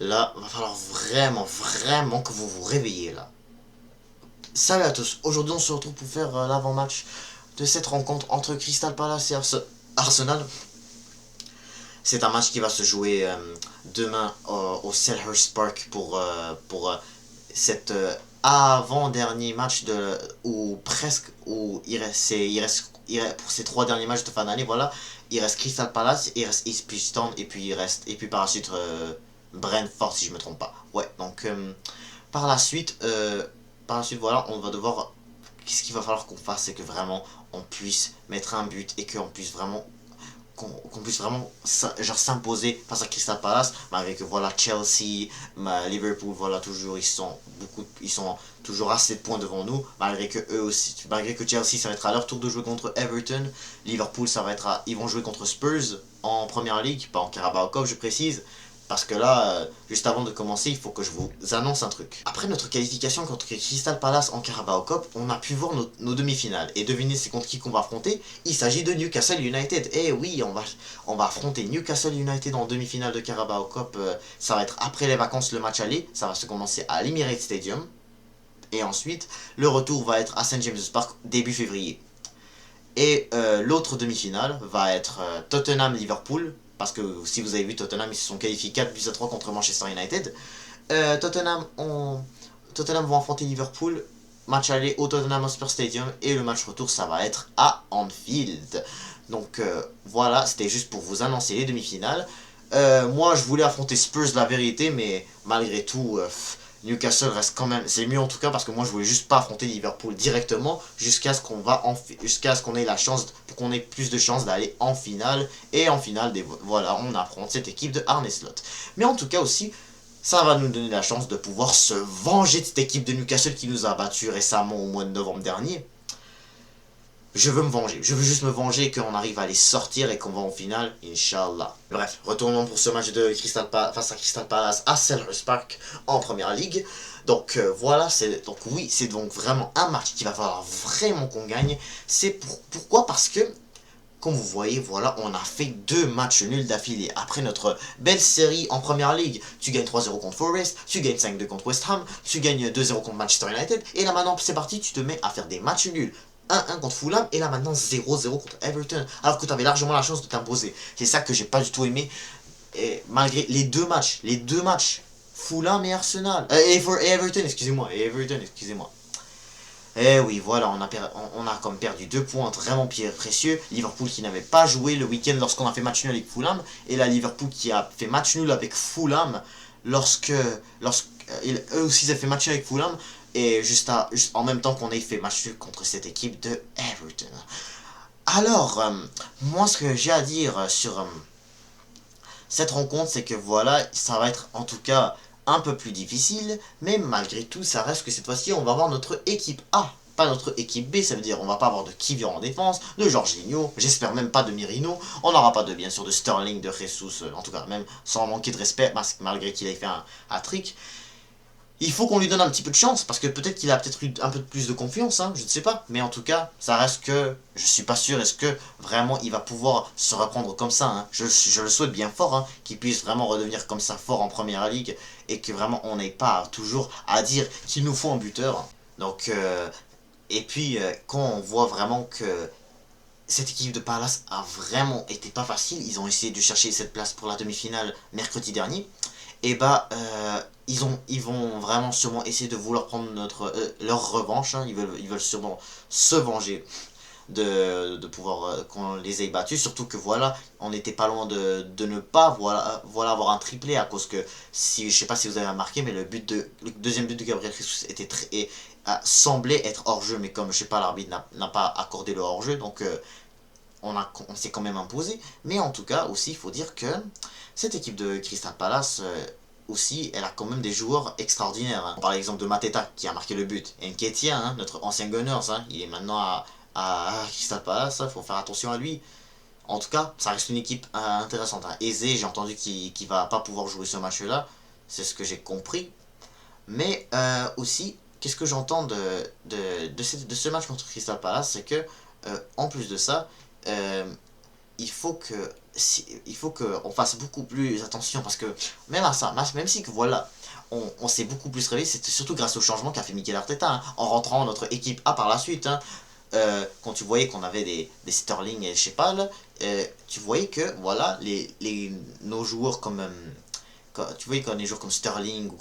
Là, va falloir vraiment que vous vous réveillez là. Salut à tous, aujourd'hui on se retrouve pour faire l'avant-match de cette rencontre entre Crystal Palace et Arsenal. C'est un match qui va se jouer demain au Selhurst Park pour cette avant-dernier match où presque où pour ces trois derniers matchs de fin d'année, voilà, il reste Crystal Palace, il reste East Piston et puis par la suite Brentford si je me trompe pas. Ouais, donc par la suite voilà, on va devoir, qu'est-ce qu'il va falloir qu'on fasse, c'est que vraiment on puisse mettre un but et qu'on puisse vraiment qu'on puisse vraiment genre s'imposer face à Crystal Palace, malgré que voilà Chelsea, Liverpool, voilà, toujours ils sont toujours à 7 points devant nous, malgré que eux aussi, malgré que Chelsea ça va être à leur tour de jouer contre Everton, Liverpool ça va être ils vont jouer contre Spurs en Première Ligue, pas en Carabao Cup je précise. Parce que là, juste avant de commencer, il faut que je vous annonce un truc. Après notre qualification contre Crystal Palace en Carabao Cup, on a pu voir nos demi-finales. Et devinez c'est contre qui qu'on va affronter. Il s'agit de Newcastle United. Et oui, on va affronter Newcastle United en demi-finale de Carabao Cup. Ça va être après les vacances le match aller. Ça va se commencer à l'Emirates Stadium. Et ensuite, le retour va être à St James's Park début février. Et l'autre demi-finale va être Tottenham-Liverpool. Parce que si vous avez vu Tottenham, ils se sont qualifiés 4-3 contre Manchester United. Tottenham vont affronter Liverpool. Match aller au Tottenham Hotspur Stadium. Et le match retour, ça va être à Anfield. Donc voilà, c'était juste pour vous annoncer les demi-finales. Moi, je voulais affronter Spurs, la vérité, mais malgré tout, Newcastle reste quand même. C'est mieux en tout cas parce que moi, je voulais juste pas affronter Liverpool directement jusqu'à ce jusqu'à ce qu'on ait la chance, pour qu'on ait plus de chances d'aller en finale. Et en finale, voilà, on affronte cette équipe de Arne Slot. Mais en tout cas aussi, ça va nous donner la chance de pouvoir se venger de cette équipe de Newcastle qui nous a battus récemment au mois de novembre dernier. Je veux me venger. Je veux juste me venger et qu'on arrive à les sortir et qu'on va en finale, Inch'Allah. Bref, retournons pour ce match de face à Crystal Palace à Selhurst Park en Première Ligue. Donc voilà, donc oui, c'est donc vraiment un match qu'il va falloir vraiment qu'on gagne. Pourquoi? Parce que comme vous voyez, voilà, on a fait deux matchs nuls d'affilée. Après notre belle série en Première Ligue, tu gagnes 3-0 contre Forest, tu gagnes 5-2 contre West Ham, tu gagnes 2-0 contre Manchester United, et là maintenant c'est parti, tu te mets à faire des matchs nuls. 1-1 contre Fulham, et là maintenant 0-0 contre Everton, alors que tu avais largement la chance de t'imposer. C'est ça que j'ai pas du tout aimé, et malgré les deux matchs, Fulham et Arsenal, et Everton, excusez-moi. Eh oui, voilà, on a comme perdu 2 points vraiment précieux. Liverpool qui n'avait pas joué le week-end lorsqu'on a fait match nul avec Fulham. Et là, Liverpool qui a fait match nul avec Fulham eux aussi ils ont fait match nul avec Fulham. Et juste en même temps qu'on ait fait match nul contre cette équipe de Everton. Alors, moi ce que j'ai à dire sur cette rencontre, c'est que voilà, ça va être en tout cas un peu plus difficile, mais malgré tout, ça reste que cette fois-ci, on va avoir notre équipe A, pas notre équipe B, ça veut dire on va pas avoir de Kivior en défense, de Jorginho, j'espère même pas de Mirino, on n'aura pas de bien sûr de Sterling, de Jesus, en tout cas même sans manquer de respect, malgré qu'il ait fait un hat-trick. Il faut qu'on lui donne un petit peu de chance, parce que peut-être qu'il a peut-être eu un peu plus de confiance, hein, je ne sais pas. Mais en tout cas, ça reste que, je suis pas sûr, est-ce que vraiment il va pouvoir se reprendre comme ça, hein. Je le souhaite bien fort, hein, qu'il puisse vraiment redevenir comme ça fort en Première Ligue, et que vraiment on n'ait pas toujours à dire qu'il nous faut un buteur. Donc, et puis, quand on voit vraiment que cette équipe de Palace a vraiment été pas facile, ils ont essayé de chercher cette place pour la demi-finale mercredi dernier, et bah ils vont vraiment sûrement essayer de vouloir prendre leur revanche, hein. Ils veulent sûrement se venger de pouvoir qu'on les ait battus, surtout que voilà, on n'était pas loin de ne pas avoir un triplé à cause que, si je sais pas si vous avez remarqué, mais le deuxième but de Gabriel Jesus semblait être hors jeu, mais comme je sais pas, l'arbitre n'a pas accordé le hors jeu, donc on s'est quand même imposé. Mais en tout cas aussi il faut dire que cette équipe de Crystal Palace aussi, elle a quand même des joueurs extraordinaires, hein. Par exemple de Mateta qui a marqué le but, et Nketiah, hein, notre ancien Gunners, hein, il est maintenant à Crystal Palace, il faut faire attention à lui. En tout cas, ça reste une équipe intéressante, hein. Eze, j'ai entendu qu'il va pas pouvoir jouer ce match-là, c'est ce que j'ai compris. Mais aussi, qu'est-ce que j'entends de ce match contre Crystal Palace, c'est que en plus de ça, euh, il faut qu'on fasse beaucoup plus attention parce que même à ça, même si que voilà, on s'est beaucoup plus réveillé, c'était surtout grâce au changement qu'a fait Mikel Arteta hein, en rentrant notre équipe A par la suite. Hein, quand tu voyais qu'on avait des Sterling et je sais pas là, tu voyais que voilà nos joueurs comme tu voyais quand les joueurs comme Sterling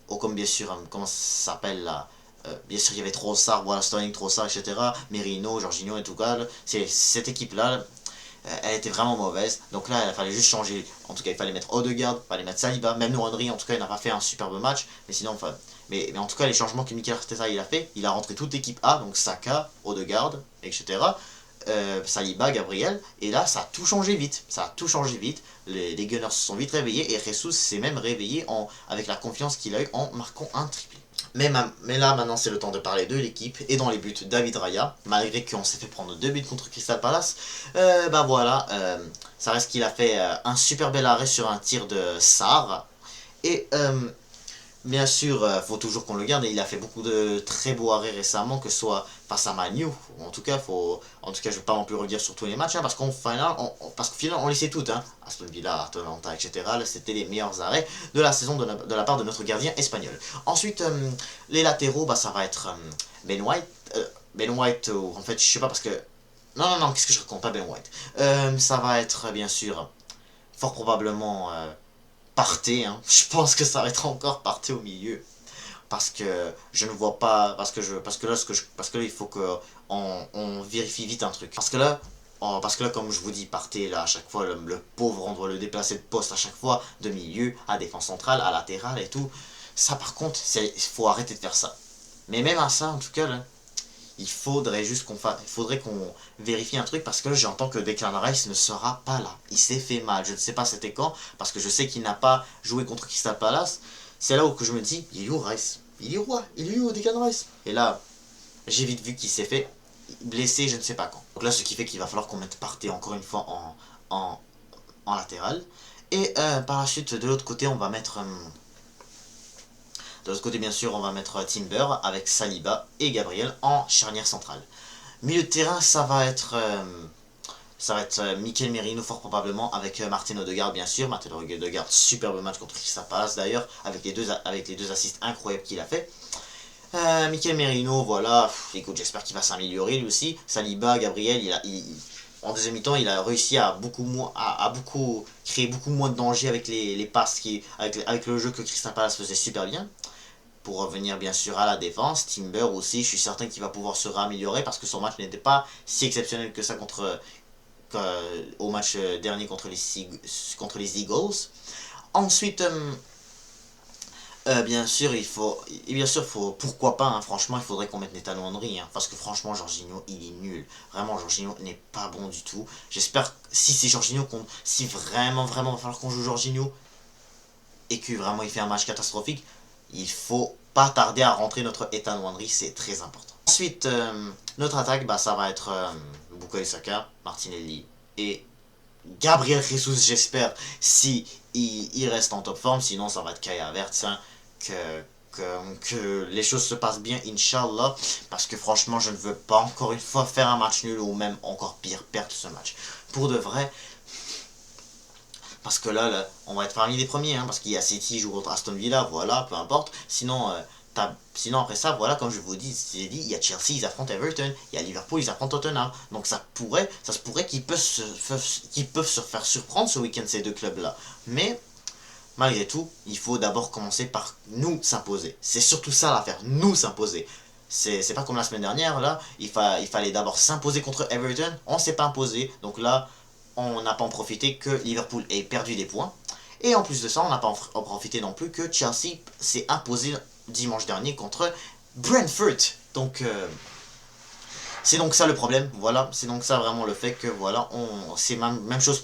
ou comme bien sûr comment ça s'appelle là, bien sûr il y avait Trossard, voilà Sterling, Trossard, etc. Merino, Jorginho et tout ça. C'est cette équipe là, elle était vraiment mauvaise. Donc là, il fallait juste changer. En tout cas, il fallait mettre Odegaard, il fallait mettre Saliba. Même nous, Henry, en tout cas, il n'a pas fait un superbe match. Mais sinon, enfin. Mais en tout cas, les changements que Mikel Arteta il a fait, il a rentré toute l'équipe A, donc Saka, Odegaard, etc. Saliba, Gabriel. Et là, ça a tout changé vite. Ça a tout changé vite. Les Gunners se sont vite réveillés. Et Jesus s'est même réveillé avec la confiance qu'il a eu en marquant un triplé. Mais là, maintenant, c'est le temps de parler de l'équipe. Et dans les buts, David Raya, malgré qu'on s'est fait prendre 2 buts contre Crystal Palace, bah voilà, ça reste qu'il a fait un super bel arrêt sur un tir de Sarr. Et bien sûr, faut toujours qu'on le garde. Et il a fait beaucoup de très beaux arrêts récemment, que ce soit face à Manu. En tout cas, je ne vais pas non plus redire sur tous les matchs, hein, parce qu'au final, on les sait toutes. Hein. Aston Villa, Atalanta, etc. C'était les meilleurs arrêts de la saison de la part de notre gardien espagnol. Ensuite, les latéraux, bah, ça va être Ben White. Ben White, en fait, je sais pas parce que... Non, qu'est-ce que je raconte? Pas Ben White. Ça va être, bien sûr, fort probablement... Partey, hein. Je pense que ça va être encore Partey au milieu. Parce que je ne vois pas. Parce que là, il faut que on vérifie vite un truc. Parce que là, comme je vous dis, Partey, là, à chaque fois, le pauvre, on doit le déplacer de poste à chaque fois, de milieu, à défense centrale, à latéral et tout. Ça, par contre, il faut arrêter de faire ça. Mais même à ça, en tout cas, là, il faudrait qu'on vérifie un truc parce que j'entends que Declan Rice ne sera pas là. Il s'est fait mal. Je ne sais pas c'était quand parce que je sais qu'il n'a pas joué contre Crystal Palace. C'est là où que je me dis, il est où Rice? Il est où? Il est où Declan Rice? Et là, j'ai vite vu qu'il s'est fait blessé je ne sais pas quand. Donc là, ce qui fait qu'il va falloir qu'on mette Partey encore une fois en latéral. Et par la suite, de l'autre côté, on va mettre... de l'autre côté, bien sûr, on va mettre Timber avec Saliba et Gabriel en charnière centrale. Milieu de terrain, ça va être Mikel Merino fort probablement avec Martin Odegaard bien sûr. Martin Odegaard, superbe match contre Crystal Palace d'ailleurs, avec les deux assists incroyables qu'il a fait. Mikel Merino, voilà, écoute, j'espère qu'il va s'améliorer lui aussi. Saliba, Gabriel, en deuxième mi-temps, il a réussi à créer beaucoup moins de danger avec les passes avec le jeu que Crystal Palace faisait super bien. Pour revenir bien sûr à la défense, Timber aussi, je suis certain qu'il va pouvoir se réaméliorer parce que son match n'était pas si exceptionnel que ça au match dernier contre les Eagles. Ensuite, bien sûr, pourquoi pas, hein, franchement, il faudrait qu'on mette Nathan Henry, hein, parce que franchement, Jorginho, il est nul. Vraiment, Jorginho n'est pas bon du tout. J'espère, si c'est Jorginho, si vraiment, il va falloir qu'on joue Jorginho, et que vraiment il fait un match catastrophique, il faut pas tarder à rentrer notre Ethan Henry, c'est très important. Ensuite, notre attaque, bah, ça va être Bukayo Saka, Martinelli et Gabriel Jesus, j'espère, si il reste en top forme. Sinon, ça va être Kai Havertz, hein, que les choses se passent bien, Inch'Allah, parce que franchement, je ne veux pas encore une fois faire un match nul ou même encore pire, perdre ce match. Pour de vrai, parce que là, on va être parmi les premiers, hein, parce qu'il y a City joue contre Aston Villa, voilà, peu importe. Sinon, après ça, voilà, comme je vous dis, il y a Chelsea, ils affrontent Everton, il y a Liverpool, ils affrontent Tottenham. Donc ça se pourrait qu'ils peuvent se faire surprendre ce week-end, ces deux clubs-là. Mais, malgré tout, il faut d'abord commencer par nous s'imposer. C'est surtout ça l'affaire, nous s'imposer. C'est pas comme la semaine dernière, là, il fallait d'abord s'imposer contre Everton, on s'est pas imposé, donc là, on n'a pas en profité que Liverpool ait perdu des points. Et en plus de ça, on n'a pas en profité non plus que Chelsea s'est imposé dimanche dernier contre Brentford. Donc, c'est donc ça le problème. Voilà, c'est donc ça vraiment le fait que voilà, c'est même chose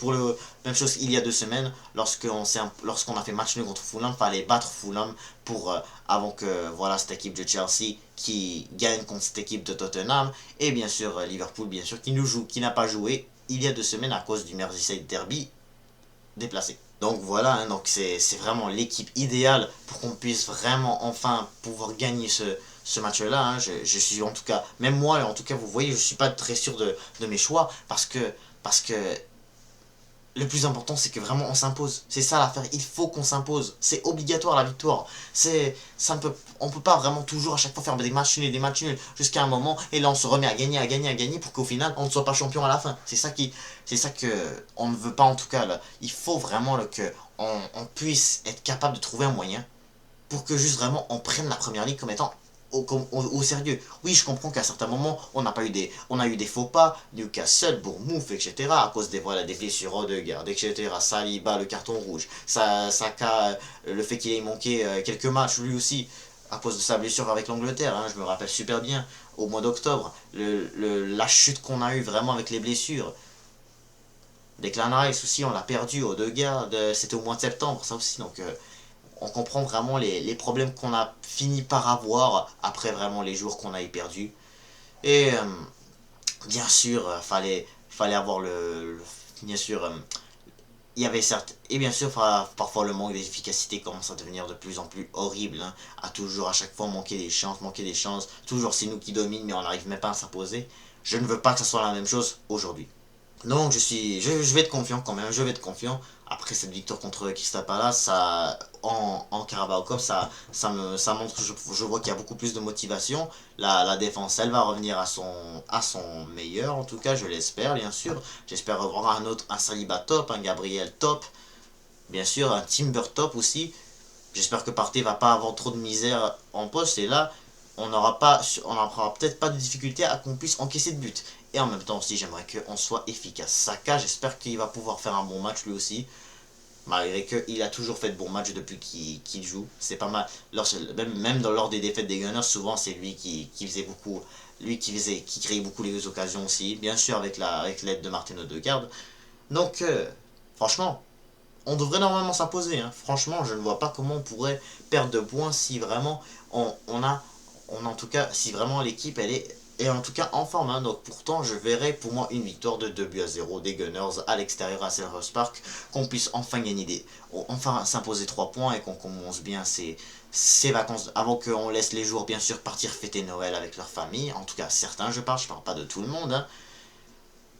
même chose il y a 2 semaines lorsqu'on a fait match nul contre Fulham, fallait battre Fulham pour avant que voilà cette équipe de Chelsea qui gagne contre cette équipe de Tottenham et bien sûr Liverpool bien sûr qui n'a pas joué il y a 2 semaines à cause du Merseyside Derby déplacé. Donc voilà, hein, donc c'est vraiment l'équipe idéale pour qu'on puisse vraiment enfin pouvoir gagner ce match-là. Hein. Je suis en tout cas, même moi, en tout cas, vous voyez, je suis pas très sûr de mes choix parce que Parce que le plus important, c'est que vraiment on s'impose. C'est ça l'affaire. Il faut qu'on s'impose. C'est obligatoire la victoire. On peut pas vraiment toujours à chaque fois faire des matchs nuls jusqu'à un moment et là on se remet à gagner, à gagner, à gagner pour qu'au final on ne soit pas champion à la fin. C'est ça que on ne veut pas en tout cas là. Il faut vraiment que on puisse être capable de trouver un moyen pour que juste vraiment on prenne la première ligue comme étant au sérieux. Oui, je comprends qu'à certains moments, on a eu des faux pas, Newcastle, Bournemouth, etc. à cause des blessures Odegaard, etc. Saliba, le carton rouge, Saka, le fait qu'il ait manqué quelques matchs lui aussi à cause de sa blessure avec l'Angleterre, hein, je me rappelle super bien, au mois d'octobre, la chute qu'on a eue vraiment avec les blessures. Declan Rice aussi, on l'a perdu, Odegaard, c'était au mois de septembre, ça aussi, donc on comprend vraiment les problèmes qu'on a fini par avoir après vraiment les jours qu'on a eu perdus. Et bien sûr, fallait avoir bien sûr, il y avait certes, et bien sûr, parfois le manque d'efficacité commence à devenir de plus en plus horrible, hein, à toujours, à chaque fois, manquer des chances, toujours c'est nous qui dominent, mais on n'arrive même pas à s'imposer. Je ne veux pas que ce soit la même chose aujourd'hui. Donc je vais être confiant quand même, je vais être confiant. Après cette victoire contre Crystal Palace, en Carabao Cup, ça montre, je vois qu'il y a beaucoup plus de motivation. La défense, elle va revenir à son meilleur, en tout cas, je l'espère, bien sûr. J'espère revoir un Saliba top, un Gabriel top, bien sûr, un Timber top aussi. J'espère que Partey va pas avoir trop de misère en poste et là, on n'aura peut-être pas de difficulté à qu'on puisse encaisser de buts. Et en même temps aussi, j'aimerais qu'on soit efficace. Saka, j'espère qu'il va pouvoir faire un bon match lui aussi. Malgré qu'il a toujours fait de bons matchs depuis qu'il joue. C'est pas mal. Lors des défaites des Gunners, souvent c'est lui qui faisait beaucoup. Qui créait beaucoup les occasions aussi. Bien sûr avec l'aide de Martin Odegaard. Donc franchement, on devrait normalement s'imposer, hein. Franchement, je ne vois pas comment on pourrait perdre de points si vraiment on en tout cas, si vraiment l'équipe elle est en tout cas en forme, hein. Donc pourtant, je verrais pour moi une victoire de 2-0 des Gunners à l'extérieur à Selhurst Park, qu'on puisse enfin enfin s'imposer 3 points et qu'on commence bien ces vacances avant qu'on laisse les joueurs bien sûr partir fêter Noël avec leur famille. En tout cas, certains, je parle pas de tout le monde, hein.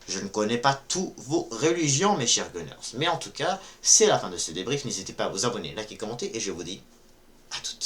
Je ne connais pas tous vos religions, mes chers Gunners. Mais en tout cas, c'est la fin de ce débrief. N'hésitez pas à vous abonner, liker, commenter, et je vous dis à toutes.